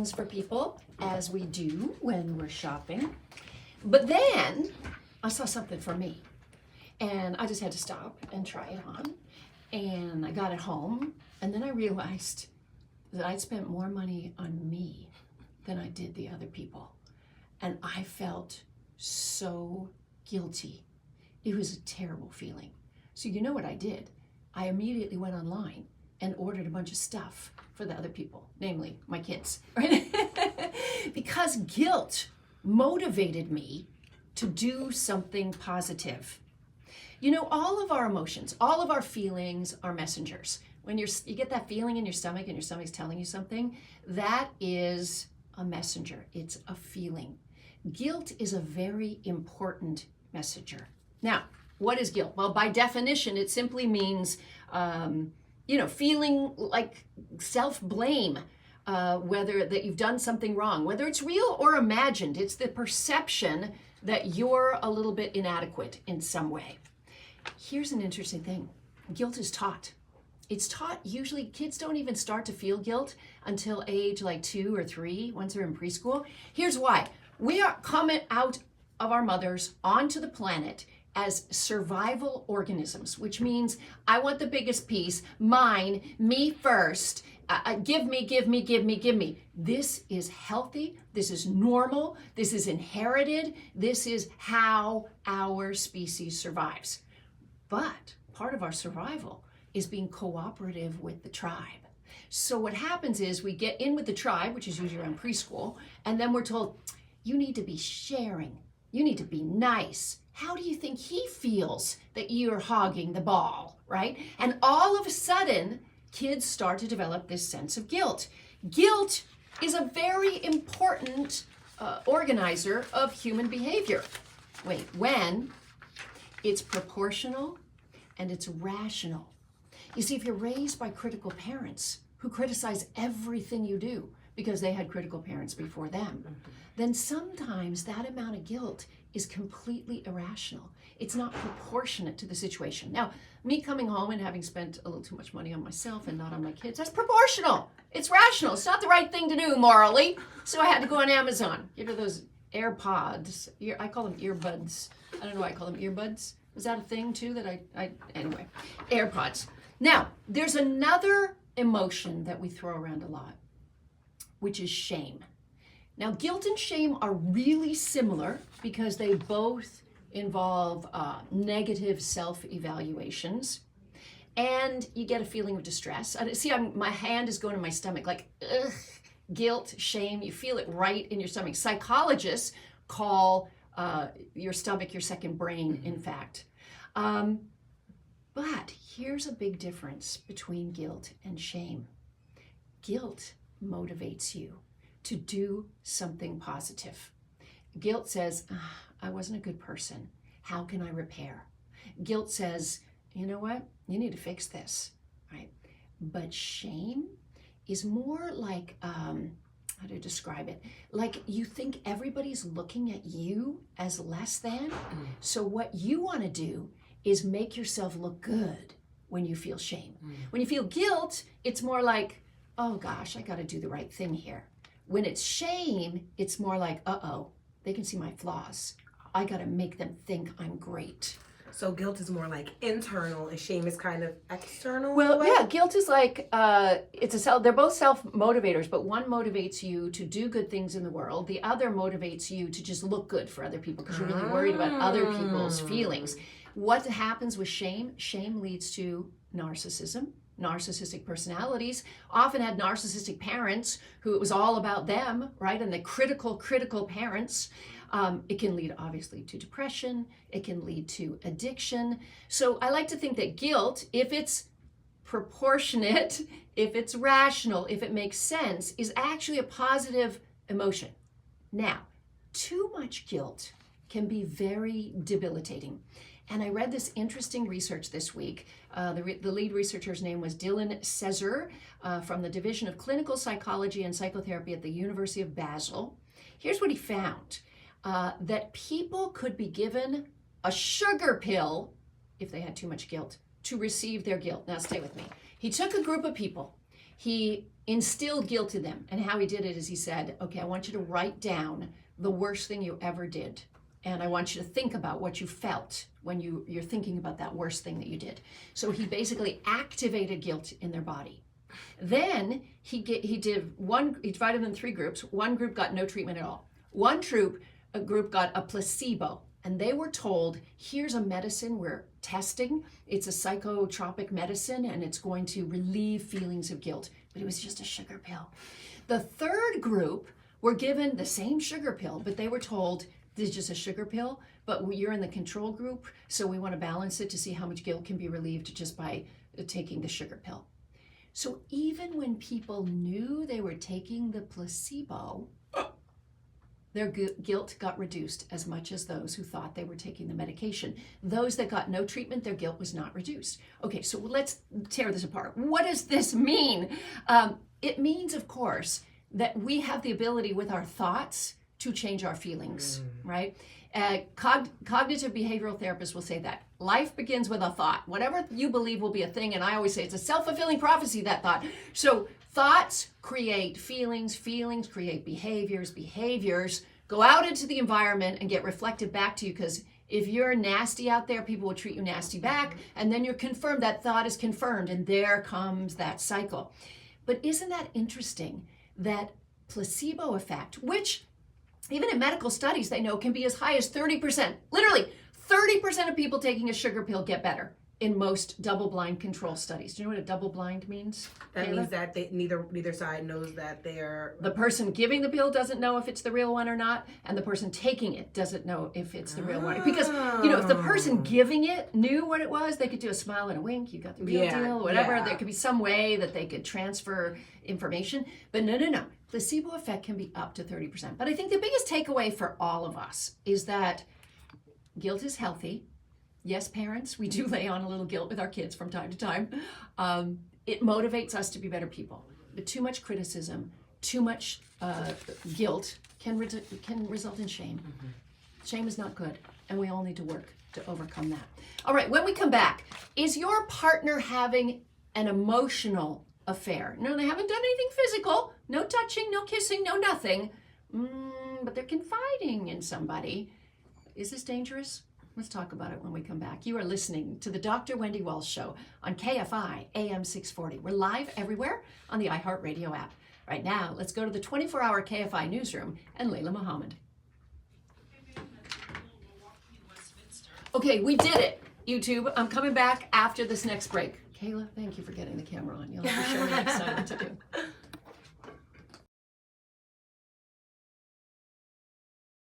options for people, as we do when we're shopping. But then I saw something for me, and I just had to stop and try it on. And I got it home, and then I realized that I'd spent more money on me than I did the other people. And I felt so guilty. It was a terrible feeling. So you know what I did? I immediately went online and ordered a bunch of stuff for the other people, namely my kids, right? Because guilt motivated me to do something positive. You know, all of our emotions, all of our feelings are messengers. When you get that feeling in your stomach and your stomach's telling you something, that is a messenger. It's a feeling. Guilt is a very important messenger. Now, what is guilt? Well, by definition, it simply means, feeling like self-blame, whether that you've done something wrong, whether it's real or imagined. It's the perception that you're a little bit inadequate in some way. Here's an interesting thing. Guilt is taught. It's taught, usually kids don't even start to feel guilt until age like 2 or 3, once they're in preschool. Here's why. We are coming out of our mothers onto the planet as survival organisms, which means I want the biggest piece, mine, me first, give me. This is healthy, this is normal, this is inherited, this is how our species survives. But part of our survival is being cooperative with the tribe. So what happens is we get in with the tribe, which is usually around preschool, and then we're told, you need to be sharing, you need to be nice. How do you think he feels that you're hogging the ball, right? And all of a sudden, kids start to develop this sense of guilt. Guilt is a very important organizer of human behavior. When it's proportional and it's rational. You see, if you're raised by critical parents who criticize everything you do because they had critical parents before them, then sometimes that amount of guilt is completely irrational. It's not proportionate to the situation. Now, me coming home and having spent a little too much money on myself and not on my kids, that's proportional. It's rational. It's not the right thing to do morally. So I had to go on Amazon. You know those AirPods? I call them earbuds. I don't know why I call them earbuds. Was that a thing too that anyway, AirPods. Now, there's another emotion that we throw around a lot, which is shame. Now, guilt and shame are really similar because they both involve negative self-evaluations, and you get a feeling of distress. See, my hand is going to my stomach, like, ugh, guilt, shame, you feel it right in your stomach. Psychologists call your stomach your second brain, in fact. But here's a big difference between guilt and shame. Guilt motivates you to do something positive. Guilt says, I wasn't a good person. How can I repair? Guilt says, you know what? You need to fix this, right? But shame is more like, how to describe it? Like you think everybody's looking at you as less than. So what you want to do is make yourself look good when you feel shame. When you feel guilt, it's more like, oh gosh, I got to do the right thing here. When it's shame, it's more like, uh-oh, they can see my flaws. I got to make them think I'm great. So guilt is more like internal and shame is kind of external? Well, yeah, guilt is like, they're both self-motivators, but one motivates you to do good things in the world. The other motivates you to just look good for other people because you're really worried about other people's feelings. What happens with shame? Shame leads to narcissism. Narcissistic personalities often had narcissistic parents who it was all about them, right? And the critical parents. It can lead obviously to depression. It can lead to addiction. So I like to think that guilt, if it's proportionate, if it's rational, if it makes sense, is actually a positive emotion. Now, too much guilt can be very debilitating. And I read this interesting research this week. The lead researcher's name was Dylan Cesar from the Division of Clinical Psychology and Psychotherapy at the University of Basel. Here's what he found. That people could be given a sugar pill if they had too much guilt to receive their guilt. Now stay with me. He took a group of people. he instilled guilt in them. And how he did it is he said, okay, I want you to write down the worst thing you ever did. And I want you to think about what you felt when you're thinking about that worst thing that you did. So he basically activated guilt in their body. Then he divided them in 3 groups. One group got no treatment at all. One group got a placebo. And they were told, here's a medicine we're testing. It's a psychotropic medicine, and it's going to relieve feelings of guilt. But it was just a sugar pill. The third group were given the same sugar pill, but they were told, this is just a sugar pill, but you're in the control group, so we want to balance it to see how much guilt can be relieved just by taking the sugar pill. So even when people knew they were taking the placebo, their guilt got reduced as much as those who thought they were taking the medication. Those that got no treatment, their guilt was not reduced. Okay, so let's tear this apart. What does this mean? It means, of course, that we have the ability with our thoughts to change our feelings, right? Cognitive behavioral therapists will say that. Life begins with a thought. Whatever you believe will be a thing, and I always say it's a self-fulfilling prophecy, that thought. So thoughts create feelings, feelings create behaviors, behaviors go out into the environment and get reflected back to you, because if you're nasty out there, people will treat you nasty back, and then you're confirmed, that thought is confirmed, and there comes that cycle. But isn't that interesting that placebo effect, which even in medical studies they know can be as high as 30%, literally 30% of people taking a sugar pill get better in most double-blind control studies. Do you know what a double-blind means? That Kayla? means that neither side knows that they're... The person giving the pill doesn't know if it's the real one or not, and the person taking it doesn't know if it's the real one. Because, if the person giving it knew what it was, they could do a smile and a wink, you got the real deal, whatever. There could be some way that they could transfer information. But no. Placebo effect can be up to 30%. But I think the biggest takeaway for all of us is that guilt is healthy. Yes, parents, we do lay on a little guilt with our kids from time to time. It motivates us to be better people. But too much criticism, too much guilt can result in shame. Shame is not good, and we all need to work to overcome that. All right, when we come back, is your partner having an emotional affair? No, they haven't done anything physical, no touching, no kissing, no nothing, but they're confiding in somebody. Is this dangerous? Let's talk about it when we come back. You are listening to the Dr. Wendy Walsh Show on KFI AM 640. We're live everywhere on the iHeartRadio app. Right now, let's go to the 24-hour KFI newsroom and Layla Muhammad. Okay, we did it, YouTube. I'm coming back after this next break. Kayla, thank you for getting the camera on. You'll have to show me next time what to do.